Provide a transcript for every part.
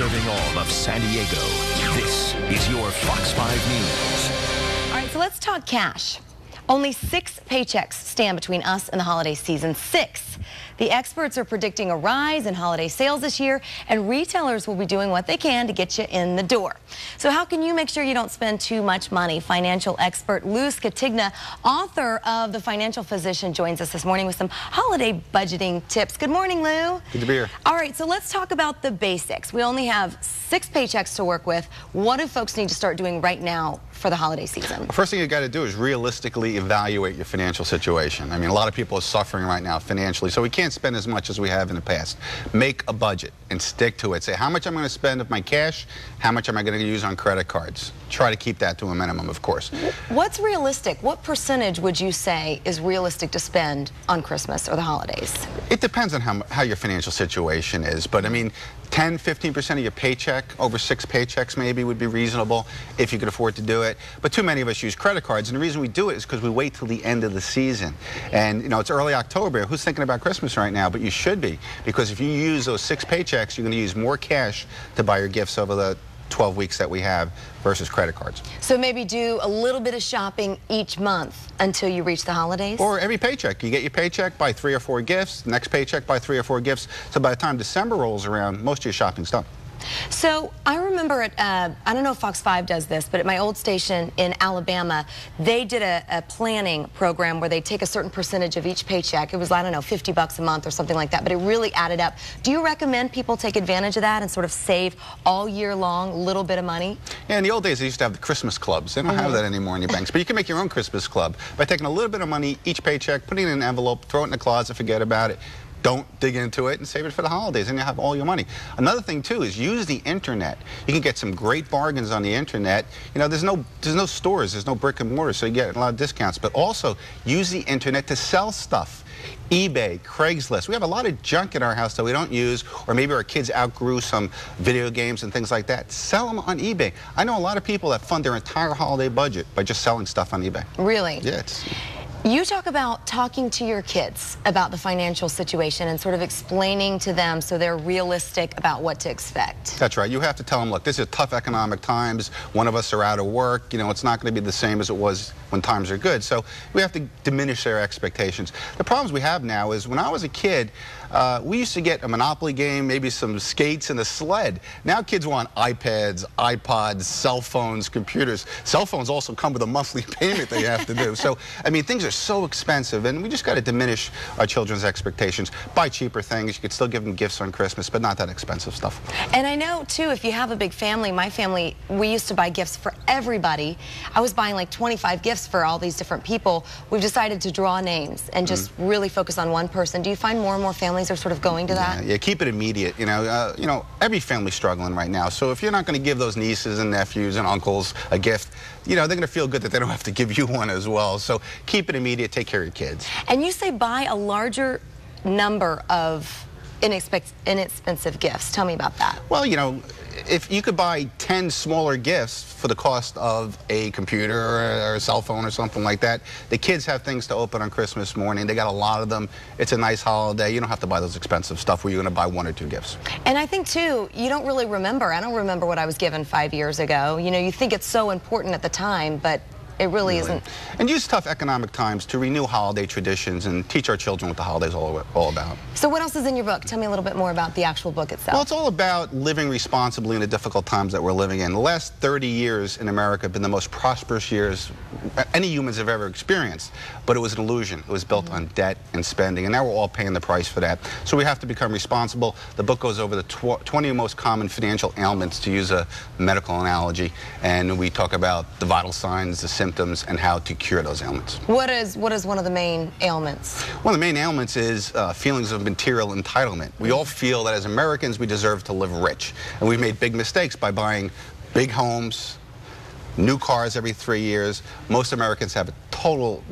Serving all of San Diego, this is your Fox 5 News. All right, so let's talk cash. Only 6 paychecks stand between us and the holiday season. 6. The experts are predicting a rise in holiday sales this year, and retailers will be doing what they can to get you in the door. So how can you make sure you don't spend too much money? Financial expert Lou Scatigna, author of The Financial Physician, joins us this morning with some holiday budgeting tips. Good morning, Lou. Good to be here. All right, so let's talk about the basics. We only have 6 paychecks to work with. What do folks need to start doing right now for the holiday season? The first thing you got to do is realistically evaluate your financial situation. I mean, a lot of people are suffering right now financially, so we can't spend as much as we have in the past. Make a budget and stick to it. Say, how much I'm going to spend of my cash, how much am I going to use on credit cards? Try to keep that to a minimum, of course. What's realistic? What percentage would you say is realistic to spend on Christmas or the holidays? It depends on how your financial situation is, but I mean, 10, 15% of your paycheck, over 6 paychecks maybe, would be reasonable if you could afford to do it. But too many of us use credit cards, and the reason we do it is because we wait till the end of the season. And, you know, it's early October. Who's thinking about Christmas right now? But you should be, because if you use those 6 paychecks, you're going to use more cash to buy your gifts over the 12 weeks that we have versus credit cards. So maybe do a little bit of shopping each month until you reach the holidays? Or every paycheck. You get your paycheck, buy 3 or 4 gifts. Next paycheck, buy 3 or 4 gifts. So by the time December rolls around, most of your shopping's done. So I remember I don't know if Fox 5 does this, but at my old station in Alabama, they did a planning program where they take a certain percentage of each paycheck. It was, I don't know, $50 a month or something like that, but it really added up. Do you recommend people take advantage of that and sort of save all year long a little bit of money? Yeah, in the old days, they used to have the Christmas clubs. They don't have that anymore in your banks, but you can make your own Christmas club by taking a little bit of money each paycheck, putting it in an envelope, throw it in the closet, forget about it. Don't dig into it and save it for the holidays, and you have all your money. Another thing too is use the internet. You can get some great bargains on the internet. You know, there's no stores, there's no brick and mortar, so you get a lot of discounts. But also use the internet to sell stuff. eBay, Craigslist. We have a lot of junk in our house that we don't use, or maybe our kids outgrew some video games and things like that. Sell them on eBay. I know a lot of people that fund their entire holiday budget by just selling stuff on eBay. Really? Yeah. You talk about talking to your kids about the financial situation and sort of explaining to them so they're realistic about what to expect. That's right. You have to tell them, look, this is tough economic times. One of us are out of work. You know, it's not going to be the same as it was when times are good. So we have to diminish their expectations. The problems we have now is when I was a kid, we used to get a Monopoly game, maybe some skates and a sled. Now kids want iPads, iPods, cell phones, computers. Cell phones also come with a monthly payment they have to do. So, I mean, things are so expensive, and we just got to diminish our children's expectations. Buy cheaper things. You could still give them gifts on Christmas, but not that expensive stuff. And I know, too, if you have a big family, my family, we used to buy gifts for everybody. I was buying like 25 gifts for all these different people. We've decided to draw names and just really focus on one person. Do you find more and more families are sort of going to that? Yeah, keep it immediate. You know, every family's struggling right now. So if you're not going to give those nieces and nephews and uncles a gift, you know, they're going to feel good that they don't have to give you one as well. So keep it immediate. Take care of your kids. And you say buy a larger number of inexpensive gifts. Tell me about that. Well, you know, if you could buy 10 smaller gifts for the cost of a computer or a cell phone or something like that, the kids have things to open on Christmas morning. They got a lot of them. It's a nice holiday. You don't have to buy those expensive stuff where you're going to buy 1 or 2 gifts. And I think, too, you don't really remember. I don't remember what I was given 5 years ago. You know, you think it's so important at the time, but it really isn't. And use tough economic times to renew holiday traditions and teach our children what the holidays are all about. So what else is in your book? Tell me a little bit more about the actual book itself. Well, it's all about living responsibly in the difficult times that we're living in. The last 30 years in America have been the most prosperous years any humans have ever experienced, but it was an illusion. It was built on debt and spending, and now we're all paying the price for that. So we have to become responsible. The book goes over the 20 most common financial ailments, to use a medical analogy, and we talk about the vital signs, the symptoms, and how to cure those ailments. What is one of the main ailments? One of the main ailments is feelings of material entitlement. We all feel that as Americans we deserve to live rich, and we've made big mistakes by buying big homes, new cars every 3 years. Most Americans have a total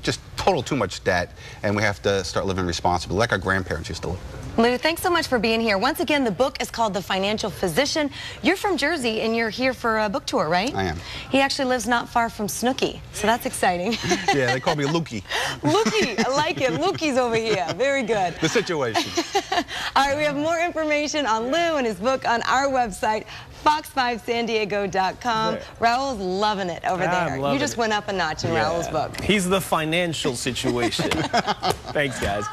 too much debt, and we have to start living responsibly like our grandparents used to live. Lou, thanks so much for being here. Once again, the book is called The Financial Physician. You're from Jersey, and you're here for a book tour, right? I am. He actually lives not far from Snooki, so that's exciting. Yeah, they call me Lukey. Lukey, I like it. Lukey's over here. Very good. The situation. All right, we have more information on Lou and his book on our website, fox5sandiego.com. Right. Raul's loving it over there. You just went up a notch in Raul's book. He's the financial situation. Thanks, guys.